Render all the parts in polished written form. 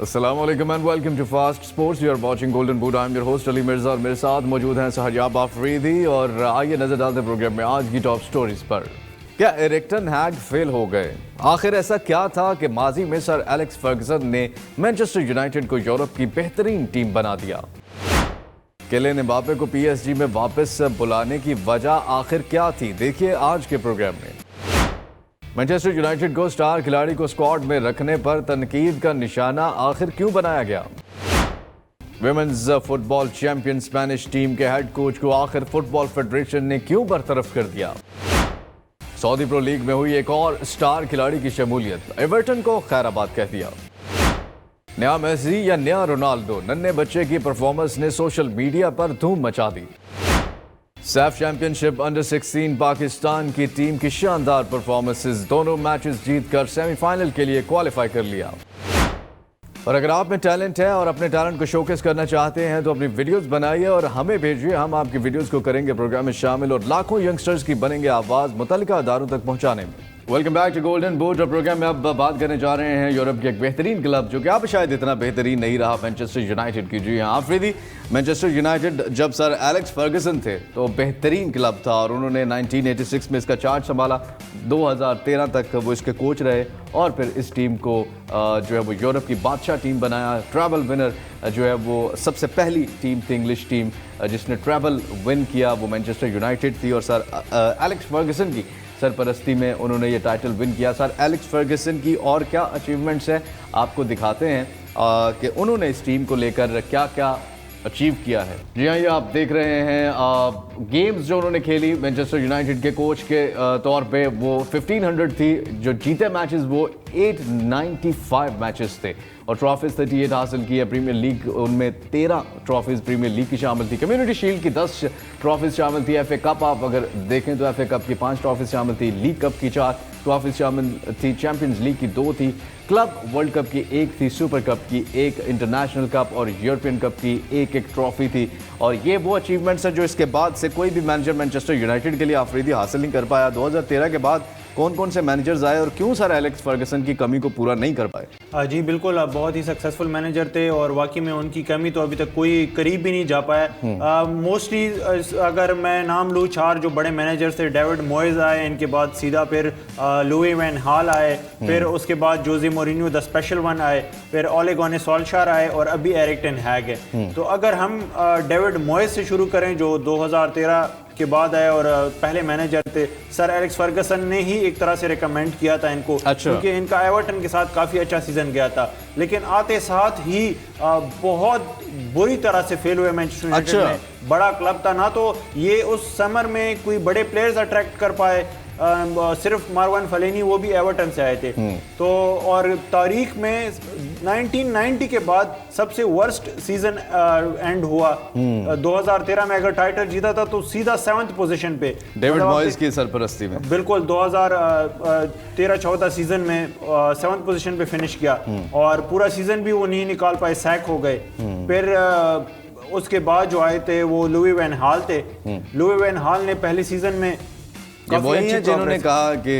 अस्सलाम वालेकुम and welcome to Fast Sports. You are watching Golden Boot. I am your host Ali Mirza और मेरे साथ मौजूद हैं सहजाब आफरीदी। और आइए नजर डालते हैं प्रोग्राम में आज की टॉप स्टोरीज पर। क्या एरिक टेन हैग फेल हो गए? आखिर ऐसा क्या था कि माजी में सर एलेक्स फर्गसन ने मैनचेस्टर यूनाइटेड को यूरोप की बेहतरीन टीम बना दिया? किलियन एम्बापे को पीएसजी में वापस बुलाने की वजह आखिर क्या थी? देखिए आज के प्रोग्राम में। मैनचेस्टर यूनाइटेड को स्टार खिलाड़ी को स्क्वाड में रखने पर तनकीद का निशाना आखिर क्यों बनाया गया? Women's football champion Spanish team के हेड कोच को आखिर फुटबॉल फेडरेशन ने क्यों बरतरफ कर दिया? सऊदी प्रो लीग में हुई एक और स्टार खिलाड़ी की शमूलियत, एवर्टन को खैराबाद कह दिया। नया मेसी या नया रोनाल्डो, नन्हे बच्चे की परफॉर्मेंस ने सोशल मीडिया पर धूम मचा दी। सैफ चैंपियनशिप अंडर 16 पाकिस्तान की टीम की शानदार परफॉर्मेंसेस, दोनों मैचेस जीतकर सेमीफाइनल के लिए क्वालिफाई कर लिया। और अगर आप में टैलेंट है और अपने टैलेंट को शोकेस करना चाहते हैं तो अपनी वीडियोस बनाइए और हमें भेजिए। हम आपकी वीडियोस को करेंगे प्रोग्राम में शामिल और लाखों यंगस्टर्स की बनेंगे आवाज मुतल्लिका अदारों तक पहुंचाने में। Welcome back to Golden Boot. और प्रोग्राम में अब बात करने जा रहे हैं यूरोप के एक बेहतरीन क्लब जो कि अब शायद इतना बेहतरीन नहीं रहा, मैनचेस्टर यूनाइटेड की। जी हाँ आफरीदी, मैनचेस्टर यूनाइटेड जब सर एलेक्स फर्गसन थे तो बेहतरीन क्लब था और उन्होंने 1986 में इसका चार्ज संभाला। 2013 तक वो इसके कोच रहे और फिर इस टीम को जो है वो यूरोप की बादशाह टीम बनाया। ट्रैवल विनर जो है वो सबसे पहली टीम थी, इंग्लिश टीम जिसने ट्रैवल विन किया, वो मैनचेस्टर यूनाइटेड थी। और सर एलेक्स फर्गसन की सरपरस्ती में उन्होंने ये टाइटल विन किया। सर एलेक्स फर्गसन की और क्या अचीवमेंट्स हैं आपको दिखाते हैं कि उन्होंने इस टीम को लेकर क्या क्या अचीव किया है। जी हाँ, ये आप देख रहे हैं गेम्स जो उन्होंने खेली मैनचेस्टर यूनाइटेड के कोच के तौर पे। वो 1500 थी, जो जीते मैचेस वो 895 मैचेस थे और ट्रॉफीज 38 हासिल की है। प्रीमियर लीग उनमें 13 ट्रॉफीज प्रीमियर लीग की शामिल थी। कम्युनिटी शील्ड की 10 ट्रॉफीज शामिल थी। एफए कप आप अगर देखें तो एफए कप की 5 ट्रॉफीज शामिल थी। लीग कप की 4 ट्रॉफीज शामिल थी। चैंपियंस लीग की 2 थी। क्लब वर्ल्ड कप की 1 थी। सुपर कप की 1, इंटरनेशनल कप और यूरोपियन कप की 1 ट्रॉफी थी। और ये वो अचीवमेंट्स है जो इसके बाद से कोई भी मैनेजर मैनचेस्टर यूनाइटेड के लिए आफरीदी हासिल नहीं कर पाया। 2013 के बाद कौन कौन से मैनेजर्स आए और क्यों सर एलेक्स फर्गसन की कमी को पूरा नहीं कर पाए? जी बिल्कुल, बहुत ही सक्सेसफुल मैनेजर थे और वाकई में उनकी कमी तो अभी तक कोई करीब भी नहीं जा पाया। मोस्टली अगर मैं नाम लूँ, 4 जो बड़े मैनेजर्स थे, डेविड मॉयस आए, इनके बाद सीधा फिर लुई वैन हाल आए, फिर उसके बाद जोजे मोरिन्यो द स्पेशल वन आए, फिर ओले गुनार सोल्शायर आए और अभी एरिक टेन हैग है। तो अगर हम डेविड मॉयस से शुरू करें जो 2013 के बाद आए और पहले मैनेजर थे, सर एलेक्स फर्गसन ने ही एक तरह से रिकमेंड किया था इनको। अच्छा। क्योंकि इनका एवर्टन के साथ काफ़ी अच्छा सीजन गया था, लेकिन आते साथ ही बहुत बुरी तरह से फेल हुए मैनचेस्टर यूनाइटेड में। बड़ा क्लब था ना, तो ये उस समर में कोई बड़े प्लेयर्स अट्रैक्ट कर पाए। सिर्फ मार्वन फलेनी, वो भी एवर्टन से आए थे। तो और तारीख में 1990 के बाद सबसे वर्स्ट सीजन एंड हुआ। 2013 में अगर टाइटल जीता था तो सीधा 7th पोजीशन पे डेविड मॉयस की सरपरस्ती में। बिल्कुल, 2013-14 सीजन में 7th पोजीशन पे फिनिश किया और पूरा सीजन भी वो नहीं निकाल पाए, सैक हो गए। फिर उसके बाद जो आए थे वो लुई वैन हाल थे। लुई वैन हाल ने पहले सीजन में वही है जिन्होंने कहा कि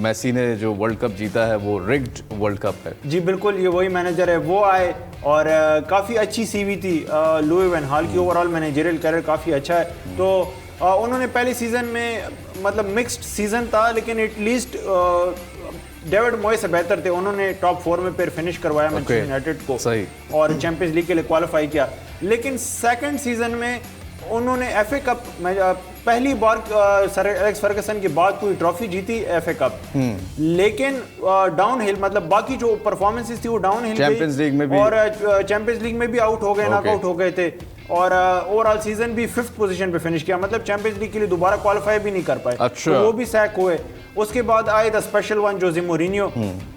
मेसी ने जो वर्ल्ड कप जीता है वो रिग्ड वर्ल्ड कप है। जी बिल्कुल, ये वही मैनेजर है। वो आए और काफ़ी अच्छी सीवी थी लुई वैन हाल की। ओवरऑल मैनेजरियल कैरियर काफ़ी अच्छा है। तो उन्होंने पहले सीजन में मतलब मिक्स्ड सीजन था, लेकिन एटलीस्ट डेविड मॉयस से बेहतर थे। उन्होंने टॉप 4 में फिर फिनिश करवाया मैनचेस्टर यूनाइटेड को और चैंपियंस लीग के लिए क्वालिफाई किया। लेकिन सेकंड सीजन में उन्होंने एफए कप में पहली बार सर एलेक्स फर्गसन के बाद कोई ट्रॉफी जीती एफए कप। लेकिन डाउन हिल, मतलब बाकी जो परफॉर्मेंसेस थी वो डाउन हिल चैंपियंस लीग में भी और चैंपियंस लीग में भी आउट हो गए, नॉकआउट हो गए थे। और ओवरऑल सीजन भी 5th पोजीशन पे फिनिश किया, मतलब चैंपियंस लीग के लिए दोबारा क्वालिफाई भी नहीं कर पाए। अच्छा। तो वो भी सैक हुए। उसके बाद आए द स्पेशल वन जोजे मोरिन्यो,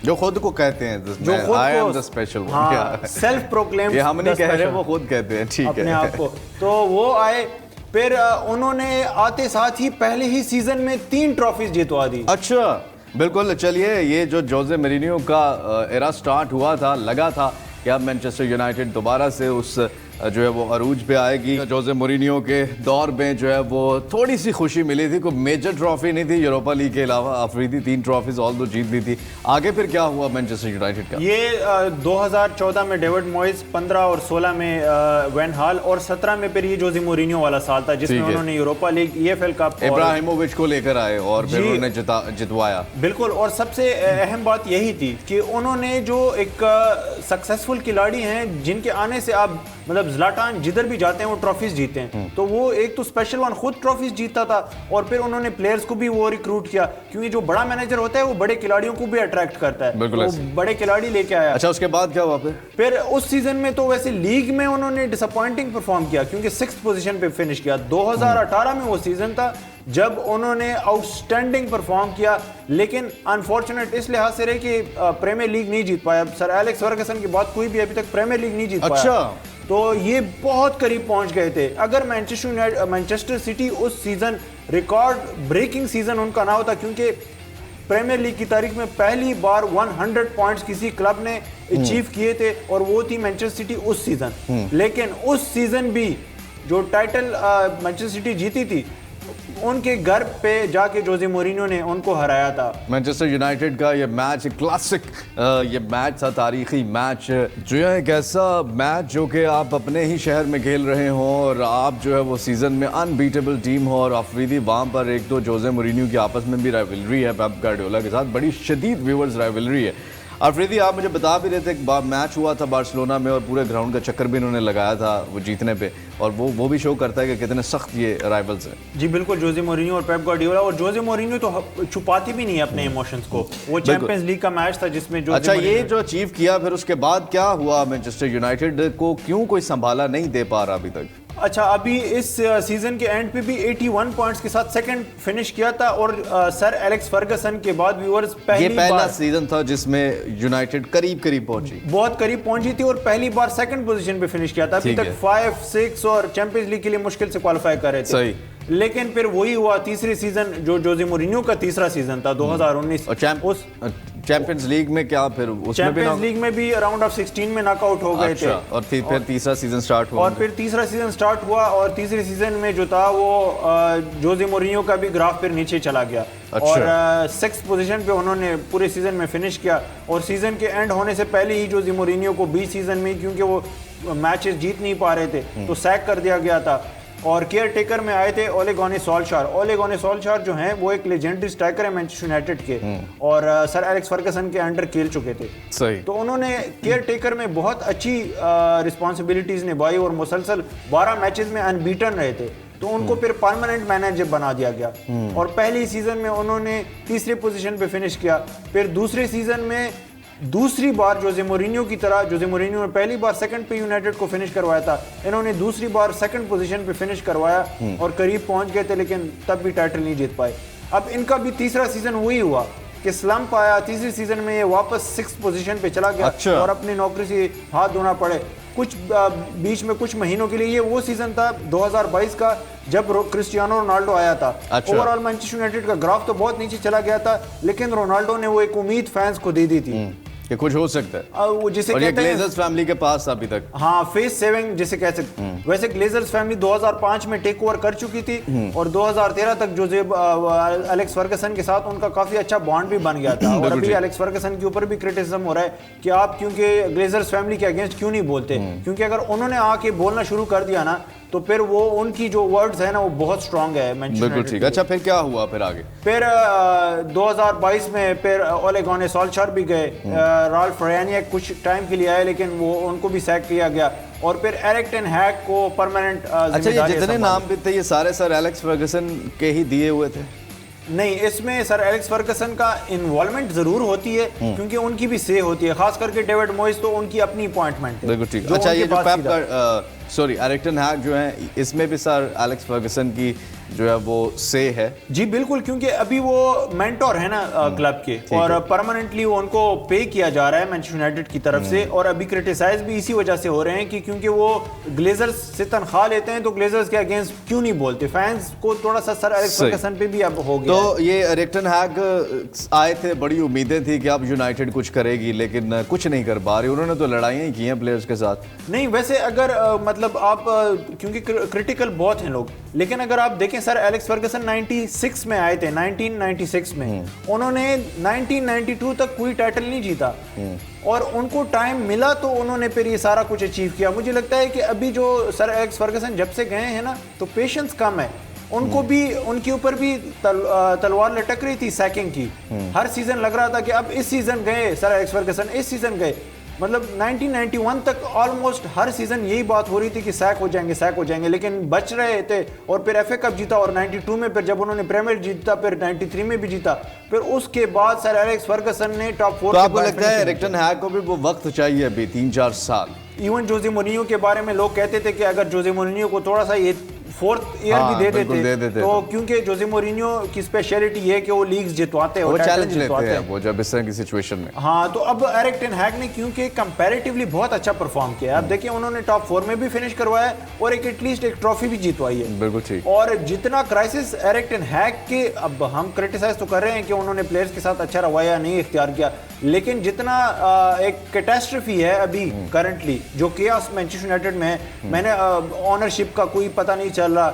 जो खुद को कहते हैं जो खुद I am the special one. हाँ, सेल्फ प्रोक्लेम्ड, ये हम नहीं कह रहे, वो खुद कहते हैं, ठीक है, अपने आप को। तो वो आए, फिर उन्होंने आते साथ ही पहले ही सीजन में 3 ट्रॉफीज जीतवा दी। अच्छा, बिल्कुल। चलिए, ये जो जोजे मोरिन्यो का एरा स्टार्ट हुआ था, लगा था कि अब मैनचेस्टर यूनाइटेड दोबारा से उस जो है वो अरूज पे आएगी। जोसे मोरिनियो के दौर में जो है वो थोड़ी सी खुशी मिली थी, कोई मेजर ट्रॉफी नहीं थी यूरोपा लीग के अलावा। अफरीदी 3 ट्रॉफीज ऑल दो जीत ली थी। आगे फिर क्या हुआ मैनचेस्टर यूनाइटेड का? ये 2014 में डेविड मॉइस, 15 और 16 में वैन हाल और 17 में फिर ये जोसे मोरिनियो वाला साल था जिसमें उन्होंने Europa league, EFL cup, Ibrahimovic को लेकर आए और फिर उन्होंने जितवाया। बिल्कुल। और सबसे अहम बात यही थी कि उन्होंने जो एक सक्सेसफुल खिलाड़ी हैं जिनके आने से आप मतलब ज़्लाटान जिधर भी जाते हैं वो ट्रॉफीज जीते हैं, तो वो एक तो स्पेशल वन खुद ट्रॉफीज जीतता था और फिर उन्होंने प्लेयर्स को भी वो रिक्रूट किया, क्योंकि जो बड़ा मैनेजर होता है वो बड़े खिलाड़ियों को भी अट्रैक्ट करता है, तो बड़े खिलाड़ी लेके आया। अच्छा, उसके बाद क्या हुआ फिर उस सीजन में तो वैसे लीग में उन्होंने डिसअपॉइंटिंग परफॉर्म किया क्योंकि 6th पोजीशन पे फिनिश किया। 2018 में वो सीजन था जब उन्होंने आउटस्टैंडिंग परफॉर्म किया, लेकिन अनफॉर्चुनेट इस लिहाज से रहे कि प्रीमियर लीग नहीं जीत पाया। सर एलेक्स फर्गसन की बात, कोई भी अभी तक प्रीमियर लीग नहीं जीत पाया। अच्छा, तो ये बहुत करीब पहुंच गए थे। अगर मैनचेस्टर सिटी उस सीजन रिकॉर्ड ब्रेकिंग सीजन उनका ना होता, क्योंकि प्रीमियर लीग की तारीख में पहली बार 100 पॉइंट्स किसी क्लब ने अचीव किए थे और वो थी मैनचेस्टर सिटी उस सीजन। लेकिन उस सीजन भी जो टाइटल मैनचेस्टर सिटी जीती थी उनके घर पे जाके जोसे मोरिनियो ने उनको हराया था। मैनचेस्टर यूनाइटेड का ये मैच क्लासिक ये मैच था, तारीखी मैच जो है एक ऐसा मैच जो कि आप अपने ही शहर में खेल रहे हो और आप जो है वो सीजन में अनबीटेबल टीम हो और अफरीदी वहाँ पर एक तो जोसे मोरिनियो की आपस में भी राइवलरी है पेप गार्डियोला के साथ, बड़ी शदीद व्यूअर्स राइवलरी है। अफरीदी, आप मुझे बता भी रहे थे एक मैच हुआ था बार्सिलोना में और पूरे ग्राउंड का चक्कर भी इन्होंने लगाया था वो जीतने पे, और वो भी शो करता है कि कितने सख्त ये राइवल्स हैं। जी बिल्कुल, जोसे मोरिनियो और पेप गार्डियोला। और जोसे मोरिनियो तो छुपाती भी नहीं है अपने इमोशंस को। वो चैंपियंस लीग का मैच था जिसमें अच्छा, ये जो अचीव किया फिर उसके बाद क्या हुआ? मैनचेस्टर यूनाइटेड को क्यों कोई संभाला नहीं दे पा रहा अभी तक? अच्छा, अभी इस सीजन के एंड पे भी 81 पॉइंट्स के साथ सेकंड फिनिश किया था और सर एलेक्स फर्गसन के बाद व्यूअर्स ये पहला सीजन था जिसमें यूनाइटेड करीब पहुंची, बहुत करीब पहुंची थी और पहली बार सेकंड पोजीशन पे फिनिश किया था। अभी तक 5, 6 और चैंपियंस लीग के लिए मुश्किल से क्वालिफाई कर रहे थे। सही। लेकिन फिर वही हुआ, तीसरी सीजन जो जोसे मोरिनियो का तीसरा सीजन था 2019, और चैंपियंस लीग में क्या फिर चैंपियंस लीग में भी राउंड ऑफ 16 में नॉकआउट हो गए थे। और फिर तीसरा सीजन स्टार्ट हुआ और फिर तीसरा सीजन स्टार्ट हुआ और तीसरे सीजन में जो था वो जोसे मोरिनियो का भी ग्राफ फिर नीचे चला गया। और 6th पोजीशन पे उन्होंने पूरे सीजन में फिनिश किया और सीजन के एंड होने से पहले ही जोसे मोरिनियो को 20 सीजन में, क्योंकि वो मैचेस जीत नहीं पा रहे थे तो सैक कर दिया गया था और केयर टेकर में आए थे ओले गुनार सोल्शायर। ओले गुनार सोल्शायर जो हैं वो एक लेजेंडरी स्ट्राइकर है मैनचेस्टर यूनाइटेड के और सर एलेक्स फर्गसन के अंडर खेल चुके थे। सही। तो उन्होंने केयर टेकर में बहुत अच्छी रिस्पॉन्सिबिलिटीज निभाई और मुसलसल 12 मैचेस में अनबीटन रहे थे, तो उनको फिर परमानेंट मैनेजर बना दिया गया और पहले सीजन में उन्होंने तीसरे पोजीशन पे फिनिश किया। फिर दूसरे सीजन में दूसरी बार जोसे मोरिनियो की तरह, जोसे मोरिनियो ने पहली बार सेकंड पे यूनाइटेड को फिनिश करवाया था, इन्होंने दूसरी बार सेकंड पोजीशन पे फिनिश करवाया और करीब पहुंच गए थे, लेकिन तब भी टाइटल नहीं जीत पाए। अब इनका भी तीसरा सीजन वही हुआ कि स्लम्प आया, तीसरे सीजन में ये वापस 6th पोजीशन पे चला गया और अपनी नौकरी से हाथ धोना पड़े। कुछ बीच में कुछ महीनों के लिए ये वो सीजन था 2022 का जब क्रिस्टियानो रोनाल्डो आया था। ओवरऑल मैनचेस्टर यूनाइटेड का ग्राफ तो बहुत नीचे चला गया था, लेकिन रोनाल्डो ने वो एक उम्मीद फैंस को दे दी थी कि कुछ हो सकता है। वो जिसे और ये कहते हैं ग्लेजर्स फैमिली के पास अभी तक, हाँ, फेस सेविंग जिसे कह सकते हैं। वैसे ग्लेजर्स फैमिली 2005 में टेक ओवर कर चुकी थी और 2013 तक जोसे एलेक्स फर्गसन के साथ उनका काफी अच्छा बॉन्ड भी बन गया था। और अभी एलेक्स फर्गसन के ऊपर भी क्रिटिसिज्म हो रहा है कि आप क्योंकि ग्लेजर्स फैमिली के अगेंस्ट क्यों नहीं बोलते, क्योंकि अगर उन्होंने आके बोलना शुरू कर दिया ना तो फिर वो उनकी जो वर्ड्स है ना वो बहुत स्ट्रांग है। बिल्कुल ठीक। अच्छा, फिर क्या हुआ फिर आगे? फिर 2022 में फिर ओले गुनार सोल्शायर भी गए, राल्फ रैनिक कुछ टाइम के लिए आए लेकिन वो उनको भी सैक किया गया और फिर एरिक टेन हैग को परमानेंट अच्छा, ये जितने नाम भी थे ये सारे सर एलेक्स फर्गसन के ही दिए हुए थे? नहीं, इसमें सर एलेक्स फर्गसन का इन्वॉल्वमेंट जरूर होती है क्योंकि उनकी भी से होती है, खास करके डेविड मॉइस तो उनकी अपनी अपॉइंटमेंट है। बिल्कुल ठीक। अच्छा, ये जो एरिक टेन हैग जो है इसमें भी सर एलेक्स फर्गसन की जो है वो से है? जी बिल्कुल, क्योंकि अभी वो मेंटोर है ना क्लब के और परमानेंटली वो उनको पे किया जा रहा है मैनचेस्टर यूनाइटेड की तरफ से और अभी क्रिटिसाइज भी इसी वजह से हो रहे हैं कि क्योंकि वो ग्लेजर्स से तनख्वाह लेते हैं तो ग्लेजर्स के अगेंस्ट क्यों नहीं बोलते। फैंस को थोड़ा सा सर एलेक्स फर्गसन पे भी अब हो गया। तो ये एरिक टेन हैग आए थे, बड़ी उम्मीदें थी कि अब यूनाइटेड कुछ करेगी, लेकिन कुछ नहीं कर पा रही। उन्होंने तो लड़ाइयां की हैं प्लेयर्स के साथ। नहीं, वैसे अगर मतलब आप क्योंकि क्रिटिकल बहुत हैं लोग, लेकिन अगर आप देखें सर एलेक्स फर्गसन 96 में आए थे, 1996 में उन्होंने 1992 तक कोई टाइटल नहीं जीता और उनको टाइम मिला तो उन्होंने फिर ये सारा कुछ अचीव किया। मुझे लगता है कि अभी जो सर एलेक्स फर्गसन जब से गए हैं ना तो पेशेंस कम है उनको भी, उनके ऊपर भी तलवार लटक रही थी सैकिंग की। हर सीजन लग रहा था कि अब इस सीजन गए सर एलेक्स फर्गसन, इस सीजन गए, मतलब 1991 तक ऑलमोस्ट हर सीजन यही बात हो रही थी कि सैक हो जाएंगे, लेकिन बच रहे थे और फिर एफए कप जीता और 92 में फिर जब उन्होंने प्रीमियर जीता, फिर 93 में भी जीता, फिर उसके बाद सर एलेक्स फर्गसन ने टॉप 4। तो आपको लगता है एरिक टेन हैग को भी वो वक्त चाहिए अभी 3-4 साल? इवन जोजे मोरिन्यो के बारे में लोग कहते थे कि अगर जोजे मोरिन्यो को थोड़ा सा ये 4th ईयर भी दे देते तो क्योंकि जोजे मोरिन्यो की स्पेशलिटी ये है कि वो लीग्स जितवाते हैं, वो चैलेंज लेते हैं वो जब इस तरह की सिचुएशन में। हाँ, तो अब एरिक टेन हैग ने क्योंकि कंपैरेटिवली बहुत अच्छा परफॉर्म किया है, अब देखिए उन्होंने टॉप 4 में भी फिनिश करवाया और एक एटलीस्ट एक ट्रॉफी भी जीतवाई है। बिल्कुल ठीक। और जितना क्राइसिस एरिक टेन हैग के, अब हम क्रिटिसाइज तो कर रहे हैं कि उन्होंने प्लेयर्स के साथ अच्छा रवैया नहीं इख्तियार किया, लेकिन जितना एक कैटास्ट्रॉफी है अभी करंटली जो केओस मैनचेस्टर यूनाइटेड में है, मैंने ओनरशिप का कोई पता नहीं चल रहा,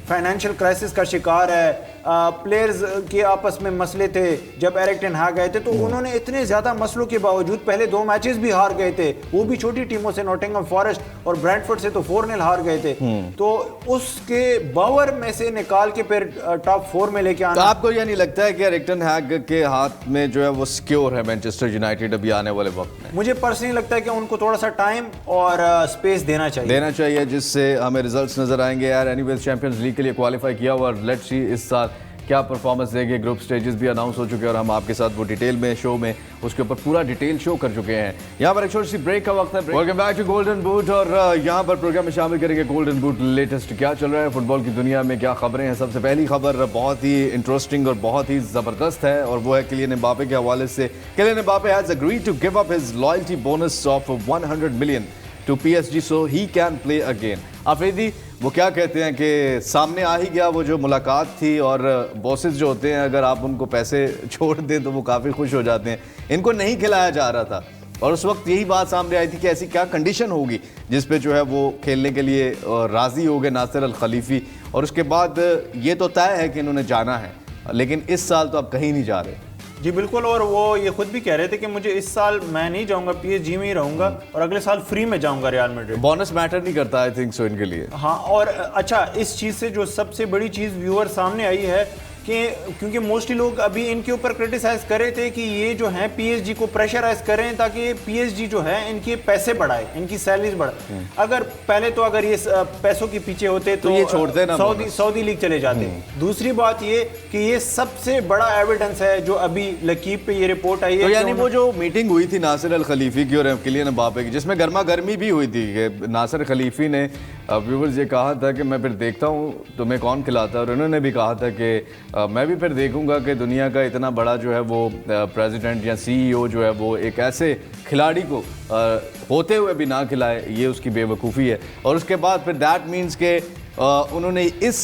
फाइनेंशियल क्राइसिस का शिकार है, प्लेयर्स के आपस में मसले थे जब एरिक टेन हैग गए थे, तो उन्होंने इतने ज्यादा मसलों के बावजूद पहले 2 मैचेस भी हार गए थे, वो भी छोटी टीमों से, नॉटिंघम फॉरेस्ट और ब्रैंटफोर्ड से तो 4-0 हार गए थे, तो उसके बावर में से निकाल के फिर टॉप 4 में लेके आना। तो आपको यह नहीं लगता है कि एरिक टेन हैग के हाथ में जो है वो सिक्योर है मैनचेस्टर यूनाइटेड अभी आने वाले वक्त में? मुझे पर्सनली लगता है कि उनको थोड़ा सा टाइम और स्पेस देना चाहिए जिससे हमें रिजल्ट्स नजर आएंगे। यार एनीवेज चैंपियंस लीग के लिए क्वालिफाई किया हुआ, लेट्स सी इस साल क्या परफॉर्मेंस देंगे। ग्रुप स्टेजेस भी अनाउंस हो चुके हैं और हम आपके साथ वो डिटेल में शो में उसके ऊपर पूरा डिटेल शो कर चुके हैं। यहाँ पर एक छोटी सी ब्रेक का वक्त है। Welcome back to Golden Boot और यहाँ पर प्रोग्राम में शामिल करेंगे गोल्डन बूट लेटेस्ट क्या चल रहा है फुटबॉल की दुनिया में, क्या खबरें हैं। सबसे पहली खबर बहुत ही इंटरेस्टिंग और बहुत ही ज़बरदस्त है और वो है किलियन एम्बापे के हवाले से। Kylian Mbappe has agreed to give up his loyalty bonus of 100 million to PSG so he can play again। Afridi वो क्या कहते हैं कि सामने आ ही गया वो जो मुलाकात थी, और बॉसेस जो होते हैं अगर आप उनको पैसे छोड़ दें तो वो काफ़ी खुश हो जाते हैं। इनको नहीं खिलाया जा रहा था और उस वक्त यही बात सामने आई थी कि ऐसी क्या कंडीशन होगी जिस पे जो है वो खेलने के लिए राज़ी हो गए नासिर अल खलीफी, और उसके बाद ये तो तय है कि इन्होंने जाना है, लेकिन इस साल तो अब कहीं नहीं जा रहे। जी बिल्कुल, और वो ये खुद भी कह रहे थे कि मुझे इस साल मैं नहीं जाऊंगा, PSG में ही रहूंगा और अगले साल फ्री में जाऊंगा रियल मैड्रिड। बोनस मैटर नहीं करता आई थिंक सो इनके लिए। हाँ, और अच्छा इस चीज़ से जो सबसे बड़ी चीज़ व्यूअर सामने आई है कि क्योंकि मोस्टली लोग अभी इनके ऊपर क्रिटिसाइज कर रहे थे कि ये जो है PSG को प्रेशराइज कर रहे हैं ताकि PSG जो है इनके पैसे बढ़ाए, इनकी सैलरीज बढ़ाए। अगर पहले तो अगर ये पैसों के पीछे होते तो ये छोड़ते ना, सऊदी लीग चले जाते। दूसरी बात ये कि ये सबसे बड़ा एविडेंस है जो अभी लकीब पे ये रिपोर्ट आई है, तो यानी वो जो मीटिंग हुई थी नासिर अल खलीफी की और किलियन एम्बापे की, जिसमें गर्मा गर्मी भी हुई थी कि नासिर खलीफी ने व्यूवर्स ये कहा था कि मैं फिर देखता हूँ तुम्हें कौन खिलाता है, और उन्होंने भी कहा था कि मैं भी फिर देखूंगा कि दुनिया का इतना बड़ा जो है वो प्रेसिडेंट या CEO जो है वो एक ऐसे खिलाड़ी को होते हुए भी ना खिलाए, ये उसकी बेवकूफ़ी है। और उसके बाद फिर दैट मीन्स के उन्होंने इस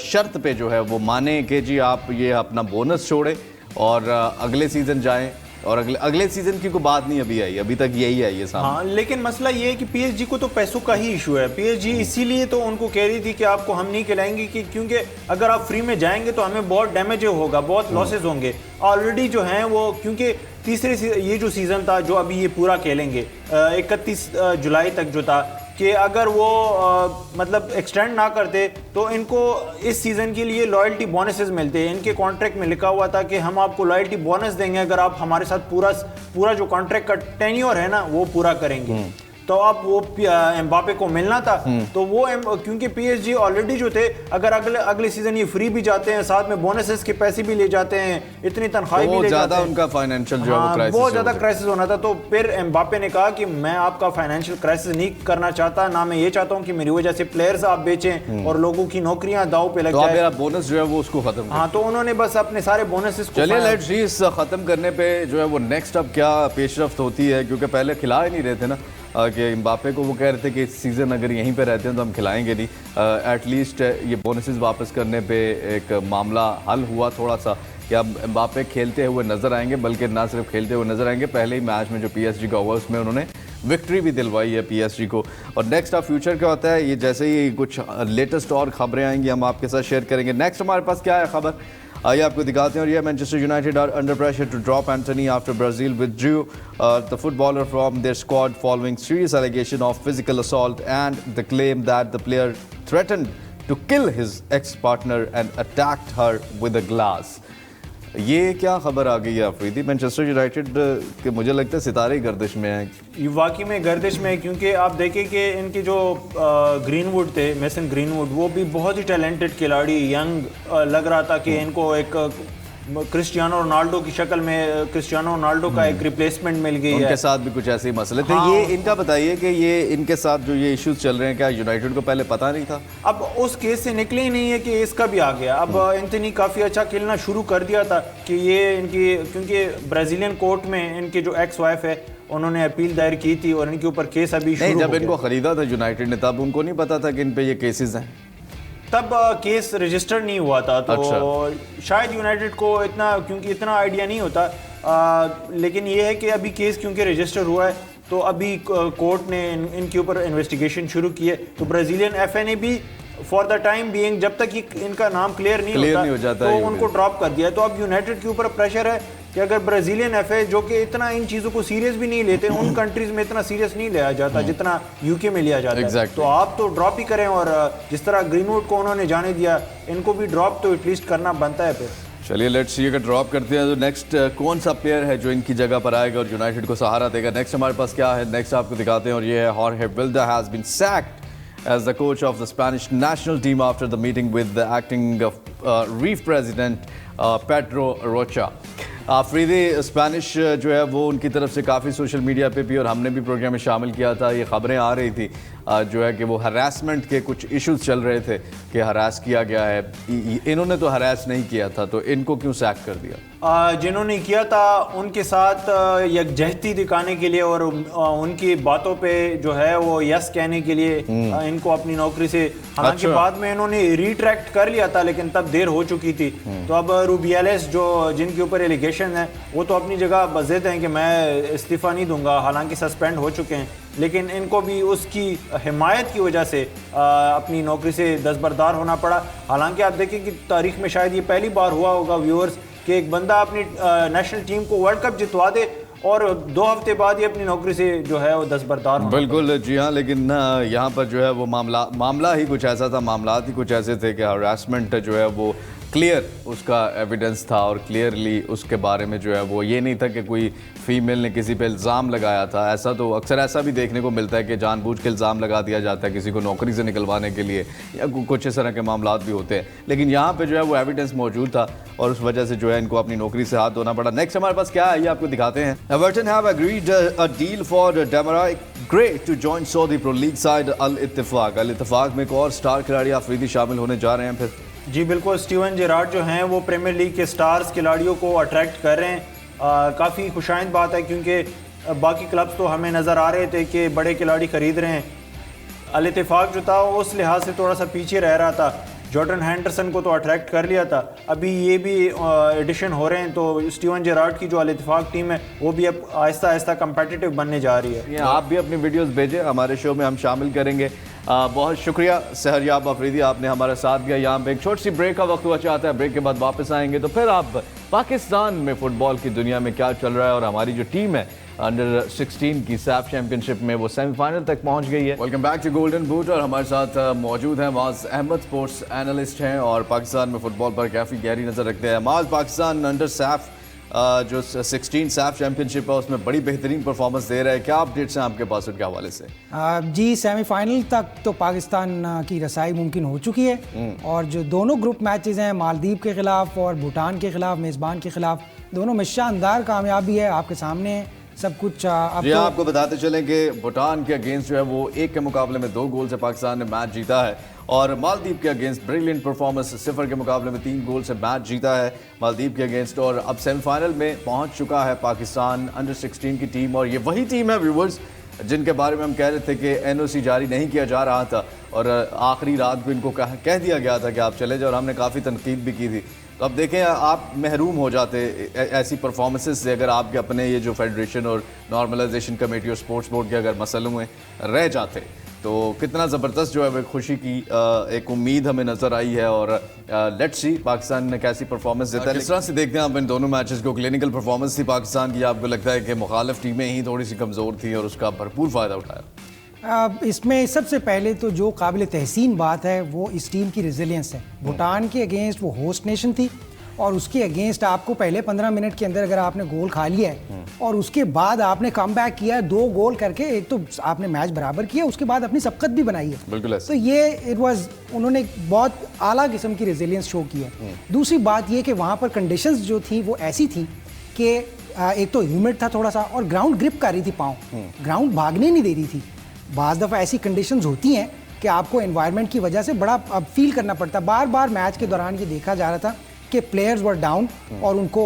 शर्त पे जो है वो माने कि जी आप ये अपना बोनस छोड़ें और अगले सीज़न जाएं, और अगले सीजन की कोई बात नहीं अभी आई, अभी तक यही है ये सामने। हाँ, लेकिन मसला ये है कि PSG को तो पैसों का ही इशू है। PSG इसीलिए तो उनको कह रही थी कि आपको हम नहीं खिलाएंगे कि क्योंकि अगर आप फ्री में जाएंगे तो हमें बहुत डैमेज होगा, बहुत लॉसेस होंगे। ऑलरेडी जो हैं वो क्योंकि ये जो सीज़न था जो अभी ये पूरा खेलेंगे 31 जुलाई तक जो था कि अगर वो मतलब एक्सटेंड ना करते तो इनको इस सीज़न के लिए लॉयल्टी बोनसेस मिलते हैं। इनके कॉन्ट्रैक्ट में लिखा हुआ था कि हम आपको लॉयल्टी बोनस देंगे अगर आप हमारे साथ पूरा जो कॉन्ट्रैक्ट का टेन्योर है ना वो पूरा करेंगे। तो अब वो एम्बापे को मिलना था, तो वो क्योंकि PSG ऑलरेडी जो थे अगर अगले सीजन ये फ्री भी जाते हैं, साथ में बोनसेस के पैसे भी ले जाते हैं, इतनी तनख्वाही भी ले जाते हैं, उनका फाइनेंशियल जो है बहुत ज्यादा क्राइसिस होना था। तो फिर एम्बापे ने कहा कि मैं आपका फाइनेंशियल क्राइसिस नहीं करना चाहता, ना मैं ये चाहता हूँ कि मेरी वजह से प्लेयर्स आप बेचें और लोगों की नौकरियां दाव पे लग जाए। बोनस जो है वो उसको खत्म। हाँ, तो उन्होंने बस अपने सारे बोनसेस को चलिए लेट्स सी इस खत्म करने पे जो है वो नेक्स्ट अब क्या पेशरफ्त होती है, क्योंकि पहले खिला ही नहीं रहे थे ना कि एम्बापे को वो कह रहे थे कि इस सीज़न अगर यहीं पे रहते हैं तो हम खिलाएंगे नहीं। एटलीस्ट ये बोनसेस वापस करने पे एक मामला हल हुआ थोड़ा सा, कि अब एम्बापे खेलते हुए नजर आएंगे, बल्कि ना सिर्फ खेलते हुए नजर आएंगे, पहले ही मैच में जो PSG का हुआ उसमें उन्होंने विक्ट्री भी दिलवाई है PSG को। और नेक्स्ट ऑफ फ्यूचर क्या होता है, ये जैसे ही कुछ लेटेस्ट और खबरें आएंगी हम आपके साथ शेयर करेंगे। नेक्स्ट हमारे पास क्या है खबर, आइए आपको दिखाते हैं। और ये Manchester United are under pressure to drop Antony after Brazil withdrew the footballer from their squad following serious allegation of physical assault and the claim that the player threatened to kill his ex partner and attacked her with a glass. ये क्या खबर आ गई है Afridi? Manchester United के मुझे लगता है सितारे गर्दिश में हैं। ये वाकई में गर्दिश में है, क्योंकि आप देखें कि इनके जो ग्रीनवुड थे, मेसन ग्रीनवुड, वो भी बहुत ही टैलेंटेड खिलाड़ी, यंग लग रहा था कि इनको एक क्रिस्टियानो रोनाल्डो की शक्ल में क्रिस्टियानो रोनाल्डो का एक रिप्लेसमेंट मिल गई है। उनके साथ भी कुछ ऐसे ही मसले थे। हाँ। ये इनका बताइए कि ये इनके साथ जो ये इश्यूज चल रहे हैं, क्या यूनाइटेड को पहले पता नहीं था? अब उस केस से निकले ही नहीं है कि इसका भी आ गया। अब एंथनी काफ़ी अच्छा खेलना शुरू कर दिया था कि ये इनकी, क्योंकि ब्राज़ीलियन कोर्ट में इनके जो एक्स वाइफ है उन्होंने अपील दायर की थी और इनके ऊपर केस अभी शुरू नहीं, हो जब गया। इनको खरीदा था यूनाइटेड ने तब उनको नहीं पता था कि इन पे ये केसेस हैं? तब केस रजिस्टर नहीं हुआ था, तो अच्छा। शायद यूनाइटेड को इतना, क्योंकि इतना आइडिया नहीं होता। लेकिन ये है कि अभी केस क्योंकि रजिस्टर हुआ है तो अभी कोर्ट ने इनके ऊपर इन्वेस्टिगेशन शुरू की है। तो ब्राज़ीलियन एफए ने भी फॉर द टाइम बीइंग, जब तक इनका नाम क्लियर नहीं हो जाता तो उनको ड्रॉप कर दिया। तो अब यूनाइटेड के ऊपर प्रेशर है कि अगर ब्राज़ीलियन एफए, जो कि इतना इन चीज़ों को सीरियस भी नहीं लेते, उन कंट्रीज़ में इतना सीरियस नहीं लिया जाता जितना यूके में लिया जाता है, तो आप तो ड्रॉप ही करें। और जिस तरह ग्रीनवुड को उन्होंने जाने दिया, इनको भी ड्रॉप तो एटलीस्ट करना बनता है फिर। चलिए लेट्स सी, अगर ड्रॉप करते हैं तो नेक्स्ट कौन सा प्लेयर है जो इनकी जगह पर आएगा और यूनाइटेड को सहारा देगा। नेक्स्ट हमारे पास क्या है, नेक्स्ट आपको दिखाते हैं। और ये है हॉर्हे Vilda has been sacked as the coach of the Spanish national team after the meeting with the acting Reef president Pedro Rocha. Afridi Spanish जो है वो उनकी तरफ से काफ़ी सोशल मीडिया पे भी और हमने भी प्रोग्राम में शामिल किया था, ये खबरें आ रही थी जो है कि वो हरासमेंट के कुछ इश्यूज चल रहे थे कि हरास किया गया है। इन्होंने तो हरास नहीं किया था, तो इनको क्यों सैक कर दिया? जिन्होंने किया था उनके साथ यकजहती दिखाने के लिए और उनकी बातों पे जो है वो यस कहने के लिए इनको अपनी नौकरी से, हालांकि बाद में इन्होंने रिट्रैक्ट कर लिया था लेकिन तब देर हो चुकी थी। तो अब रूबियालेस जो जिनके ऊपर एलिगेशन है वो तो अपनी जगह बज़िद हैं कि मैं इस्तीफ़ा नहीं दूंगा, हालांकि सस्पेंड हो चुके हैं, लेकिन इनको भी उसकी हिमायत की वजह से अपनी नौकरी से दस्तबरदार होना पड़ा। हालांकि आप देखें कि तारीख में शायद ये पहली बार हुआ होगा व्यूअर्स कि एक बंदा अपनी नेशनल टीम को वर्ल्ड कप जितवा दे और 2 हफ्ते बाद ही अपनी नौकरी से जो है वो दस्तबरदार होना। बिल्कुल जी हाँ, लेकिन यहाँ पर जो है वो मामला ही कुछ ऐसा था, मामलात ही कुछ ऐसे थे कि हरासमेंट जो है वो क्लियर उसका एविडेंस था और क्लियरली उसके बारे में जो है वो ये नहीं था कि कोई फीमेल ने किसी पे इल्ज़ाम लगाया था। ऐसा तो अक्सर ऐसा भी देखने को मिलता है कि जानबूझ के इल्ज़ाम लगा दिया जाता है किसी को नौकरी से निकलवाने के लिए, या कुछ इस तरह के मामलात भी होते हैं। लेकिन यहाँ पे जो है वो एविडेंस मौजूद था और उस वजह से जो है इनको अपनी नौकरी से हाथ धोना पड़ा। नेक्स्ट हमारे पास क्या है ये आपको दिखाते हैं। Everton have agreed a deal for Demarai Gray to join Saudi Pro League side Al Ettifaq. Al इत्तेफाक में एक और स्टार खिलाड़ी आफरीदी शामिल होने जा रहे हैं फिर। जी बिल्कुल, स्टीवन जेरार्ड जो हैं वो प्रीमियर लीग के स्टार्स खिलाड़ियों को अट्रैक्ट कर रहे हैं। काफ़ी खुशाइंद बात है क्योंकि बाकी क्लब्स तो हमें नज़र आ रहे थे कि बड़े खिलाड़ी ख़रीद रहे हैं। अल इत्तेफाक जो था उस लिहाज से थोड़ा सा पीछे रह रहा था। जॉर्डन हैंडरसन को तो अट्रैक्ट कर लिया था, अभी ये भी एडिशन हो रहे हैं, तो स्टीवन जेरार्ड की जो अल इत्तेफाक टीम है वो भी अब आहिस्ता आहिस्ता कम्पिटिटिव बनने जा रही है। आप भी अपनी वीडियोस भेजें, हमारे शो में हम शामिल करेंगे। बहुत शुक्रिया सहरयाब अफरीदी, आपने हमारा साथ दिया। यहाँ पे एक छोटी सी ब्रेक का वक्त हुआ चाहता है, ब्रेक के बाद वापस आएंगे तो फिर आप पाकिस्तान में फुटबॉल की दुनिया में क्या चल रहा है और हमारी जो टीम है अंडर 16 की सैफ चैंपियनशिप में वो सेमीफाइनल तक पहुंच गई है। Welcome back to Golden Boot और हमारे साथ मौजूद हैं माज अहमद, स्पोर्ट्स एनालिस्ट हैं और पाकिस्तान में फुटबॉल पर काफ़ी गहरी नज़र रखते हैं। माज, पाकिस्तान अंडर सैफ जो 16 सैफ चैंपियनशिप है उसमें बड़ी बेहतरीन परफॉर्मेंस दे रहा है, क्या अपडेट्स हैं आपके पास उनके हवाले से? जी, सेमीफाइनल तक तो पाकिस्तान की रसाई मुमकिन हो चुकी है और जो दोनों ग्रुप मैचेस हैं मालदीव के खिलाफ और भूटान के खिलाफ, मेज़बान के खिलाफ, दोनों में शानदार कामयाबी है, आपके सामने सब कुछ। जी तो आपको बताते चलें कि भूटान के अगेंस्ट जो है वो 1 के मुकाबले में 2 गोल से पाकिस्तान ने मैच जीता है और मालदीव के अगेंस्ट ब्रिलियंट परफॉर्मेंस 0 के मुकाबले में 3 गोल से मैच जीता है मालदीव के अगेंस्ट। और अब सेमीफाइनल में पहुंच चुका है पाकिस्तान अंडर 16 की टीम और ये वही टीम है व्यूवर्स जिनके बारे में हम कह रहे थे कि NOC जारी नहीं किया जा रहा था और आखिरी रात को इनको कह दिया गया था कि आप चले जाओ और हमने काफ़ी तनकीद भी की थी तो अब देखें आप महरूम हो जाते ऐसी परफॉर्मेंसेस से अगर आपके अपने ये जो फेडरेशन और नॉर्मलाइजेशन कमेटी और स्पोर्ट्स बोर्ड के अगर मसलों में रह जाते, तो कितना ज़बरदस्त जो है वो खुशी की एक उम्मीद हमें नज़र आई है। और लेट्स सी पाकिस्तान ने कैसी परफॉर्मेंस देता है। किस तरह से देखते हैं आप इन दोनों मैचेस को? क्लिनिकल परफॉर्मेंस थी पाकिस्तान की, आपको लगता है कि मुखालिफ टीमें ही थोड़ी सी कमज़ोर थी और उसका भरपूर फ़ायदा उठाया? इसमें सबसे पहले तो जो काबिल तहसीन बात है वो इस टीम की रेजिलियंस है। भूटान के अगेंस्ट वो होस्ट नेशन थी और उसके अगेंस्ट आपको पहले 15 मिनट के अंदर अगर आपने गोल खा लिया है और उसके बाद आपने कम बैक किया 2 गोल करके, एक तो आपने मैच बराबर किया, उसके बाद अपनी सबकत भी बनाई है। बिल्कुल। तो ये उन्होंने बहुत आला किस्म की रेजिलियंस शो की है। दूसरी बात ये कि वहाँ पर कंडीशंस जो थी वो ऐसी थी कि एक तो ह्यूमिड था थोड़ा सा और ग्राउंड ग्रिप कर रही थी, पाँव ग्राउंड भागने नहीं दे रही थी। बाज़ दफ़ा ऐसी कंडीशंस होती हैं कि आपको एनवायरनमेंट की वजह से बड़ा फील करना पड़ता है। बार बार मैच के दौरान ये देखा जा रहा था कि प्लेयर्स वर डाउन और उनको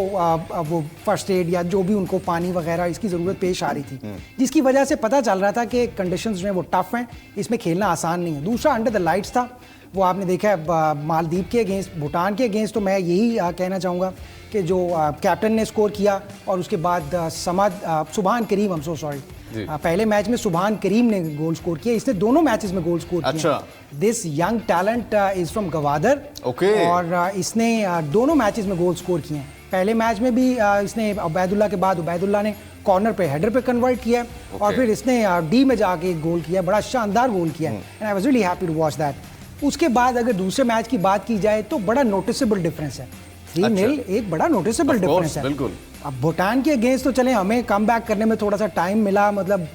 वो फर्स्ट एड या जो भी उनको पानी वगैरह इसकी ज़रूरत पेश आ रही थी, जिसकी वजह से पता चल रहा था कि कंडीशंस जो हैं वो टफ हैं, इसमें खेलना आसान नहीं है। दूसरा अंडर द लाइट्स था, वो आपने देखा है मालदीव के अगेंस्ट, भूटान के अगेंस्ट। तो मैं यही कहना चाहूँगा कि जो कैप्टन ने स्कोर किया और उसके बाद सुभान करीम, I'm so sorry, पहले मैच में सुभान करीम ने गोल स्कोर किया। इसने दोनों मैचेस में गोल स्कोर किया। अच्छा। This young talent is from Gwadar. Okay. और इसने दोनों मैचेस में गोल स्कोर किए हैं। पहले मैच में भी इसने उबैदुल्ला के बाद उबैदुल्ला ने कॉर्नर पे हेडर पे कन्वर्ट किया और फिर इसने डी में जाके गोल किया, बड़ा शानदार गोल किया and I was really happy to watch that. उसके बाद अगर दूसरे मैच की बात की जाए तो बड़ा नोटिसेबल डिफरेंस है। 3-0 एक बड़ा नोटिसेबल डिफरेंस है। बिल्कुल। अब भूटान के अगेंस्ट तो चले हमें कम बैक करने में थोड़ा सा टाइम मिला, मतलब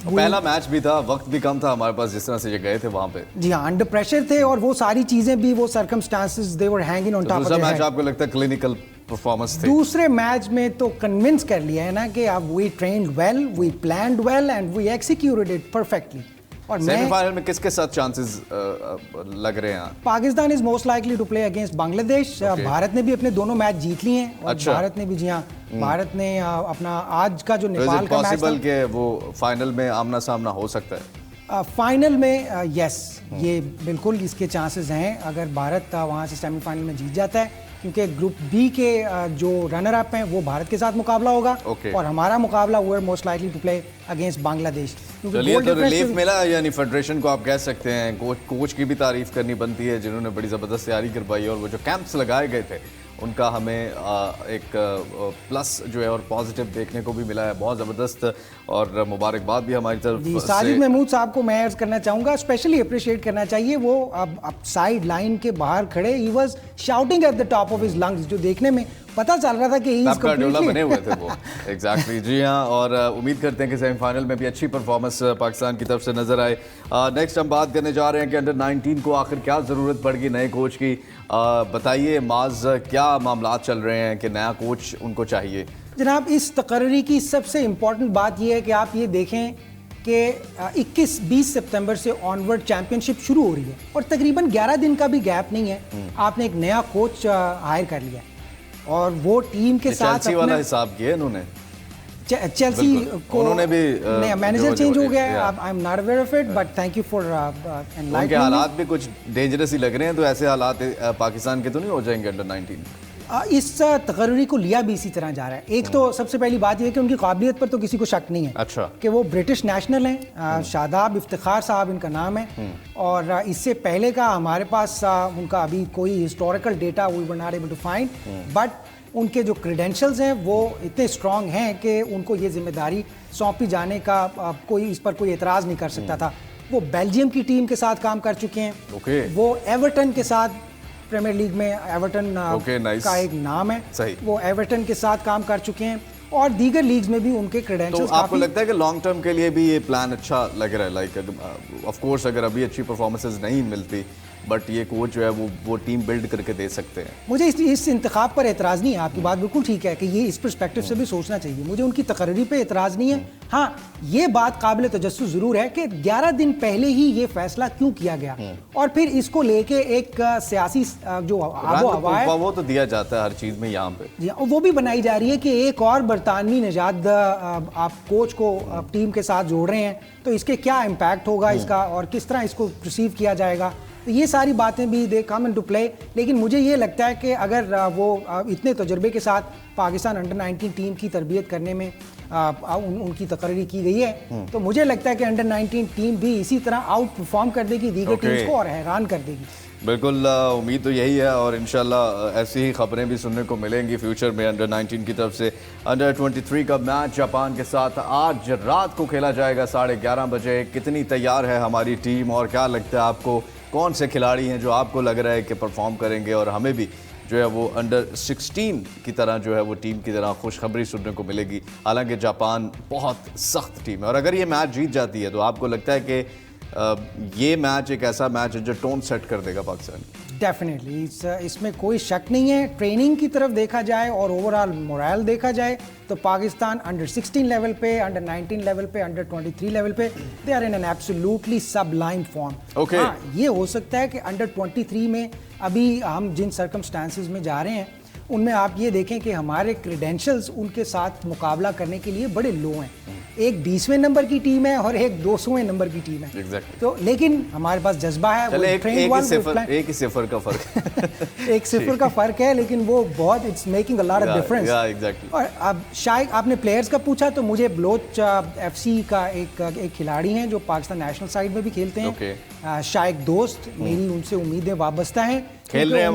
पहला मैच भी था, वक्त भी कम था हमारे पास, जिस तरह से ये गए थे वहां पे। जी हाँ, अंडर प्रेशर थे और वो सारी चीजें भी, वो circumstances they were hanging on top of the दूसरा हेड। मैच आपको लगता है क्लिनिकल परफॉर्मेंस थी? दूसरे मैच में तो कन्विंस कर लिया है ना कि अब we trained well, we planned well and we executed it perfectly. और सेमीफाइनल में किसके साथ चांसेस लग रहे हैं? Pakistan is most likely to play against Bangladesh. Bharat ने भी अपने दोनों मैच जीत लिए हैं और अच्छा। भारत ने भी, जी हाँ, भारत ने अपना आज का जो नेपाल का मैच पॉसिबल के वो फाइनल में आमना सामना हो सकता है? फाइनल में यस, ये बिल्कुल इसके चांसेस हैं अगर भारत वहाँ से सेमीफाइनल में जीत जाता है, क्योंकि ग्रुप बी के जो रनर अप हैं वो भारत के साथ मुकाबला होगा और हमारा मुकाबला we are most likely to play against Bangladesh. चलिए, तो रिलीफ मिला यानी फेडरेशन को, आप कह सकते हैं। कोच की भी तारीफ करनी बनती है जिन्होंने बड़ी ज़बरदस्त तैयारी करवाई और वो जो कैंप्स लगाए गए थे उनका हमें एक प्लस जो है और पॉजिटिव देखने को भी मिला है। बहुत ज़बरदस्त और मुबारकबाद भी हमारी तरफ से। साजिद महमूद साहब को मैं अर्ज करना चाहूँगा, स्पेशली अप्रिशिएट करना चाहिए। वो अब साइड लाइन के बाहर खड़े, he was shouting at the top of his lungs, जो देखने में पता चल रहा था कि ही इज कंप्लीटली बने हुए थे वो। एग्जैक्टली जी हाँ। और उम्मीद करते हैं कि सेमीफाइनल में भी अच्छी परफॉर्मेंस पाकिस्तान की तरफ से नजर आए। नेक्स्ट हम बात करने जा रहे हैं कि अंडर 19 को आखिर क्या ज़रूरत पड़ेगी नए कोच की। बताइए माज, क्या मामला चल रहे हैं कि नया कोच उनको चाहिए? जनाब, इस तकर्री की सबसे इम्पॉर्टेंट बात यह है कि आप ये देखें कि 21-20 सितंबर से ऑनवर्ड चैंपियनशिप शुरू हो रही है और तकरीबन 11 दिन का भी गैप नहीं है। आपने एक नया कोच हायर कर लिया और वो टीम के साथ चेल्सी वाला हिसाब किया इन्होंने। चेल्सी को उन्होंने भी मैनेजर चेंज हो गया है। I am not aware of it, but thank you for enlightening. उनके हालात भी कुछ डेंजरस ही लग रहे हैं, तो ऐसे हालात पाकिस्तान के तो नहीं हो जाएंगे अंडर 19? इस तकर्री को लिया भी इसी तरह जा रहा है। एक तो सबसे पहली बात यह है कि उनकी काबिलियत पर तो किसी को शक नहीं है। अच्छा। कि वो ब्रिटिश नेशनल हैं, शादाब इफ्तिखार साहब इनका नाम है और इससे पहले का हमारे पास उनका अभी कोई historical data we were not able to find, but उनके जो क्रेडेंशियल्स हैं वो इतने स्ट्रॉन्ग हैं कि उनको ये जिम्मेदारी सौंपी जाने का कोई इस पर कोई एतराज़ नहीं कर सकता था। वो बेल्जियम की टीम के साथ काम कर चुके हैं। वो एवर्टन के साथ, प्रीमियर लीग में एवर्टन का एक नाम है, वो एवर्टन के साथ काम कर चुके हैं और दीगर लीग्स में भी उनके क्रेडेंशियल्स। तो आपको लगता है कि लॉन्ग टर्म के लिए भी ये प्लान अच्छा लग रहा है? लाइक ऑफ कोर्स अगर अभी अच्छी परफॉर्मेंसेस नहीं मिलती, बट ये कोच जो है वो टीम बिल्ड करके दे सकते हैं। मुझे इस इंतखाब पर एतराज़ नहीं है। आपकी बात बिल्कुल ठीक है कि ये इस पर्सपेक्टिव से भी सोचना चाहिए। मुझे उनकी तकर्री पे एतराज़ नहीं है। हाँ, ये बात काबिल तजस्सुस ज़रूर है कि 11 दिन पहले ही ये फैसला क्यों किया गया और फिर इसको लेके एक सियासी जो आबो हवा है वो तो दिया जाता है हर चीज़ में यहाँ पे, वो भी बनाई जा रही है कि एक और बरतानवी निजात आप कोच को टीम के साथ जोड़ रहे हैं, तो इसके क्या इम्पैक्ट होगा इसका और किस तरह इसको रिसीव किया जाएगा। तो ये सारी बातें भी दे कम इनटू प्ले। लेकिन मुझे ये लगता है कि अगर वो इतने तजुर्बे के साथ पाकिस्तान अंडर 19 टीम की तरबियत करने में उनकी तकरीरी की गई है, तो मुझे लगता है कि अंडर 19 टीम भी इसी तरह आउट परफॉर्म कर देगी दीगर टीम्स को और हैरान कर देगी। बिल्कुल, उम्मीद तो यही है और इंशाल्लाह ऐसी ही खबरें भी सुनने को मिलेंगी फ्यूचर में। अंडर 19 की तरफ से अंडर 23 का मैच जापान के साथ आज रात को खेला जाएगा 11:30 बजे। कितनी तैयार है हमारी टीम और क्या लगता है आपको, कौन से खिलाड़ी हैं जो आपको लग रहा है कि परफॉर्म करेंगे और हमें भी जो है वो अंडर 16 की तरह जो है वो टीम की तरह खुशखबरी सुनने को मिलेगी। हालांकि जापान बहुत सख्त टीम है और अगर ये मैच जीत जाती है तो आपको लगता है कि ये मैच एक ऐसा मैच है जो टोन सेट कर देगा पाकिस्तान। डेफिनेटली इसमें कोई शक नहीं है। ट्रेनिंग की तरफ देखा जाए और ओवरऑल मोरल देखा जाए तो पाकिस्तान अंडर 16 लेवल पे, अंडर 19 लेवल पे, अंडर 23 लेवल पे they are in an absolutely sublime form. हाँ, ये हो सकता है कि अंडर 23 में अभी हम जिन सर्कमस्टांसेस में जा रहे हैं उनमें आप ये देखें कि हमारे क्रेडेंशियल्स उनके साथ मुकाबला करने के लिए बड़े लो हैं। एक 20वें नंबर की टीम है और एक 200वें नंबर की टीम है। exactly. तो लेकिन हमारे पास जज्बा है। एक ही सिफर का फर्क एक सिफर का फर्क है, लेकिन वो बहुत it's making a lot of difference. और अब शायद आपने प्लेयर्स का पूछा तो मुझे बलोच FC का एक खिलाड़ी हैं जो पाकिस्तान नेशनल साइड में भी खेलते हैं। शायद दोस्त, मेरी उनसे उम्मीदें वाबस्ता हैं। खेल रहे हैं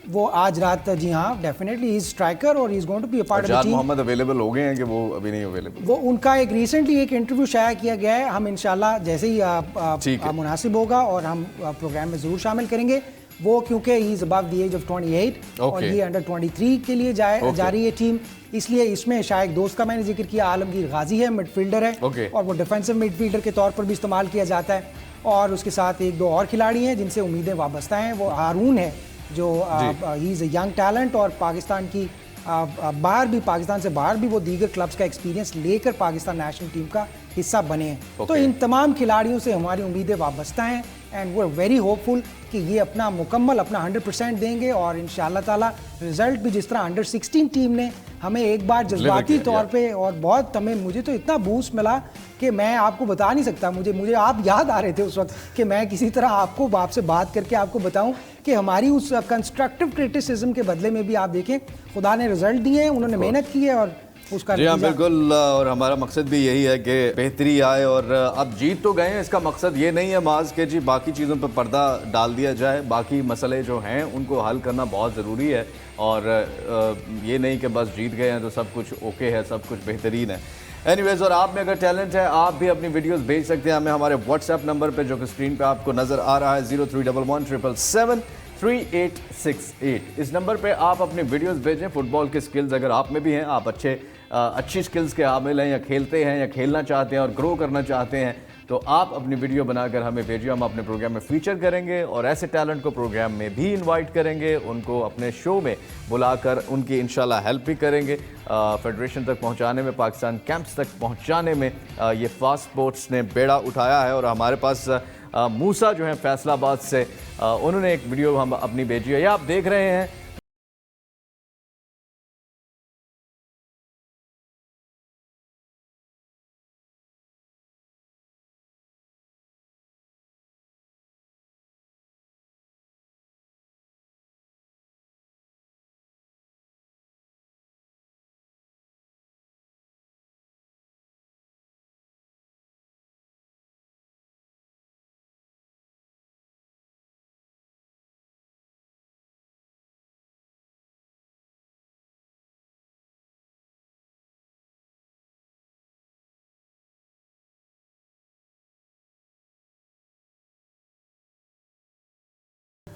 वो आज रात, जी हाँ, डेफिनेटली ही इज स्ट्राइकर और he is going to be a part of the team. Mohammad available हो गए हैं कि वो अभी नहीं अवेलेबल? वो उनका एक रिसेंटली एक इंटरव्यू शाया किया गया है। हम इंशाल्लाह जैसे ही मुनासिब होगा और हम प्रोग्राम में ज़रूर शामिल करेंगे वो, क्योंकि he is above the age of 28 और ये अंडर 23 के लिए जा रही है टीम, इसलिए इसमें शायद दोस्त का मैंने जिक्र किया, आलमगीर गाजी है, मिडफील्डर है और वो डिफेंसिव मिडफील्डर के तौर पर भी इस्तेमाल किया जाता है। और उसके साथ एक दो और खिलाड़ी हैं जिनसे उम्मीदें वाबस्ता हैं। वो हारून है जो he is a young talent और पाकिस्तान की पाकिस्तान से बाहर भी वो दीगर क्लब्स का एक्सपीरियंस लेकर पाकिस्तान नेशनल टीम का हिस्सा बने हैं। तो इन तमाम खिलाड़ियों से हमारी उम्मीदें वाबस्ता हैं एंड वो आर वेरी होपफुल कि ये अपना 100% देंगे और इंशाअल्लाह ताला रिजल्ट भी जिस तरह अंडर 16 टीम ने हमें एक बार जज्बाती तौर पे और बहुत मुझे तो इतना बूस्ट मिला कि मैं आपको बता नहीं सकता। मुझे आप याद आ रहे थे उस वक्त कि मैं किसी तरह आपसे बात करके आपको बताऊं कि हमारी उस कंस्ट्रक्टिव क्रिटिसिज्म के बदले में भी आप देखें खुदा ने रिजल्ट दिए हैं, उन्होंने मेहनत की है और उसका जी हाँ बिल्कुल। और हमारा मकसद भी यही है कि बेहतरी आए और अब जीत तो गए हैं, इसका मकसद ये नहीं है माज के जी बाकी चीज़ों पर पर्दा डाल दिया जाए। बाकी मसले जो हैं उनको हल करना बहुत ज़रूरी है और ये नहीं कि बस जीत गए हैं तो सब कुछ ओके है, सब कुछ बेहतरीन है। एनीवेज, और आप में अगर टैलेंट है आप भी अपनी वीडियोस भेज सकते हैं हमें हमारे व्हाट्सएप नंबर पे जो कि स्क्रीन पे आपको नज़र आ रहा है 0311773868। इस नंबर पे आप अपनी वीडियोस भेजें। फुटबॉल के स्किल्स अगर आप में भी हैं, आप अच्छी स्किल्स के हामिल हैं या खेलते हैं या खेलना चाहते हैं और ग्रो करना चाहते हैं, तो आप अपनी वीडियो बनाकर हमें भेजिए। हम अपने प्रोग्राम में फीचर करेंगे और ऐसे टैलेंट को प्रोग्राम में भी इनवाइट करेंगे, उनको अपने शो में बुलाकर उनकी इंशाल्लाह हेल्प भी करेंगे फेडरेशन तक पहुंचाने में, पाकिस्तान कैंप्स तक पहुंचाने में। ये फास्ट स्पोर्ट्स ने बेड़ा उठाया है और हमारे पास मूसा जो है फैसलाबाद से, उन्होंने एक वीडियो हम अपनी भेजी है, ये आप देख रहे हैं।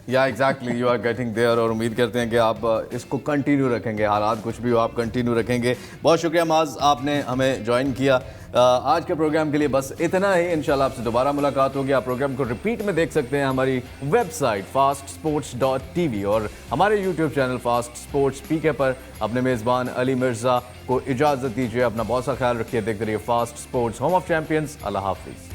या exactly, you are getting there और उम्मीद करते हैं कि आप इसको कंटिन्यू रखेंगे, हालात कुछ भी हो आप कंटिन्यू रखेंगे। बहुत शुक्रिया माज, आपने हमें ज्वाइन किया। आज के प्रोग्राम के लिए बस इतना ही। इंशाल्लाह आपसे दोबारा मुलाकात होगी। आप प्रोग्राम को रिपीट में देख सकते हैं हमारी वेबसाइट fastsports.tv और हमारे YouTube channel fast sports PK पर। अपने मेज़बान अली मिर्ज़ा को इजाज़त दीजिए। अपना बहुत सा ख्याल रखिए। देखते रहिए Fast Sports, home of champions. अल्लाह हाफिज़।